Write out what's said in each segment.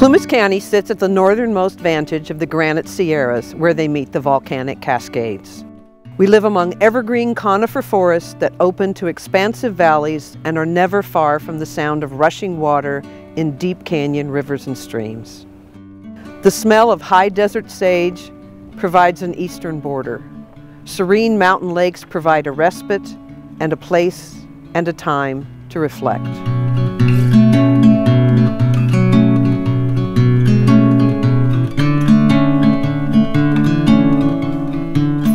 Plumas County sits at the northernmost vantage of the Granite Sierras, where they meet the volcanic Cascades. We live among evergreen conifer forests that open to expansive valleys and are never far from the sound of rushing water in deep canyon rivers and streams. The smell of high desert sage provides an eastern border. Serene mountain lakes provide a respite and a place and a time to reflect.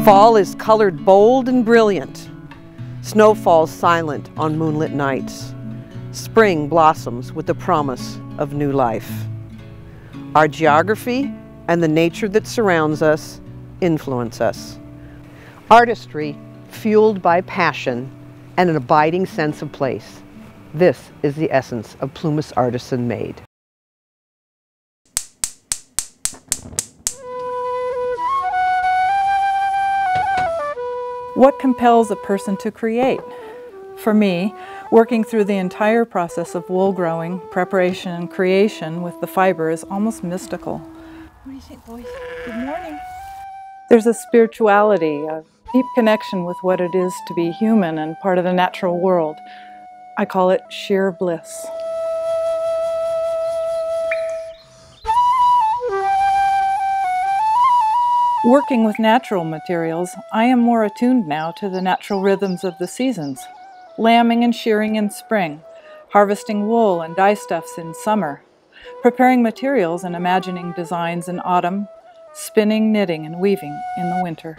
Fall is colored bold and brilliant. Snow falls silent on moonlit nights. Spring blossoms with the promise of new life. Our geography and the nature that surrounds us influence us. Artistry fueled by passion and an abiding sense of place. This is the essence of Plumas Artisan Made. What compels a person to create? For me, working through the entire process of wool growing, preparation, and creation with the fiber is almost mystical. What do you think, boys? Good morning. There's a spirituality, a deep connection with what it is to be human and part of the natural world. I call it sheer bliss. Working with natural materials, I am more attuned now to the natural rhythms of the seasons. Lambing and shearing in spring, harvesting wool and dye stuffs in summer, preparing materials and imagining designs in autumn, spinning, knitting, and weaving in the winter.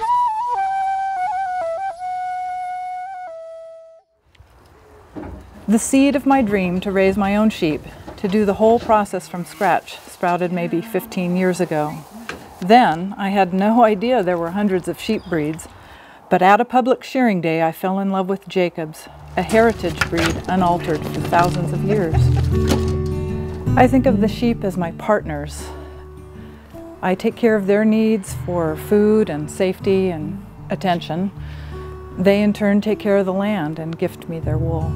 The seed of my dream to raise my own sheep, to do the whole process from scratch, sprouted maybe 15 years ago. Then, I had no idea there were hundreds of sheep breeds, but at a public shearing day I fell in love with Jacobs, a heritage breed unaltered for thousands of years. I think of the sheep as my partners. I take care of their needs for food and safety and attention. They in turn take care of the land and gift me their wool.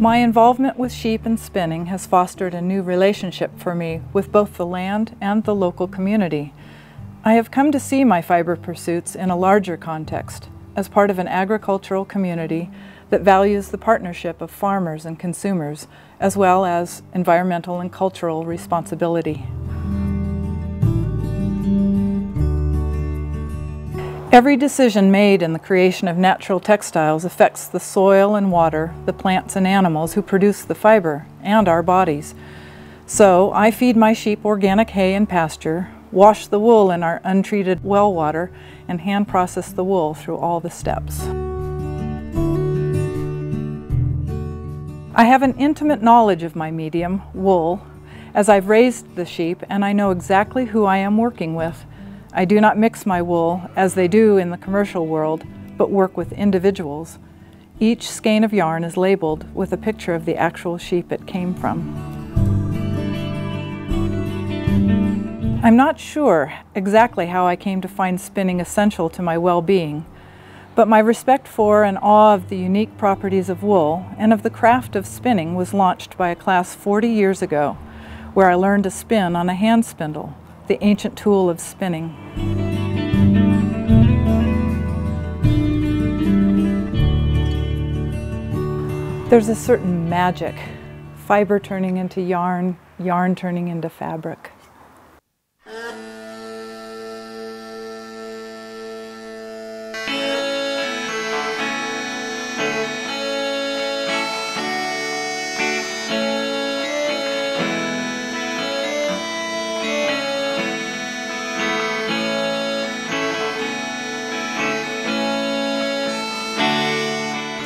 My involvement with sheep and spinning has fostered a new relationship for me with both the land and the local community. I have come to see my fiber pursuits in a larger context, as part of an agricultural community that values the partnership of farmers and consumers, as well as environmental and cultural responsibility. Every decision made in the creation of natural textiles affects the soil and water, the plants and animals who produce the fiber, and our bodies. So I feed my sheep organic hay and pasture, wash the wool in our untreated well water, and hand process the wool through all the steps. I have an intimate knowledge of my medium, wool, as I've raised the sheep and I know exactly who I am working with. I do not mix my wool as they do in the commercial world, but work with individuals. Each skein of yarn is labeled with a picture of the actual sheep it came from. I'm not sure exactly how I came to find spinning essential to my well-being, but my respect for and awe of the unique properties of wool and of the craft of spinning was launched by a class 40 years ago, where I learned to spin on a hand spindle, the ancient tool of spinning. There's a certain magic, fiber turning into yarn, yarn turning into fabric.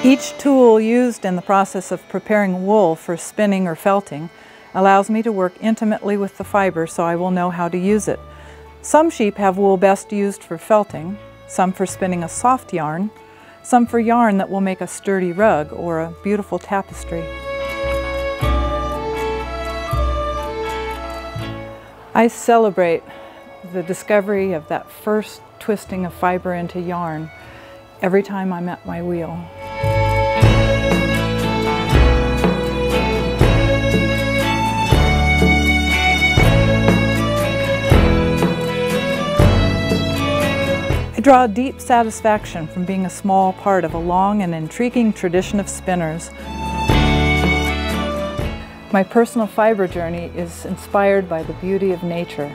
Each tool used in the process of preparing wool for spinning or felting allows me to work intimately with the fiber so I will know how to use it. Some sheep have wool best used for felting, some for spinning a soft yarn, some for yarn that will make a sturdy rug or a beautiful tapestry. I celebrate the discovery of that first twisting of fiber into yarn every time I'm at my wheel. draw deep satisfaction from being a small part of a long and intriguing tradition of spinners. My personal fiber journey is inspired by the beauty of nature.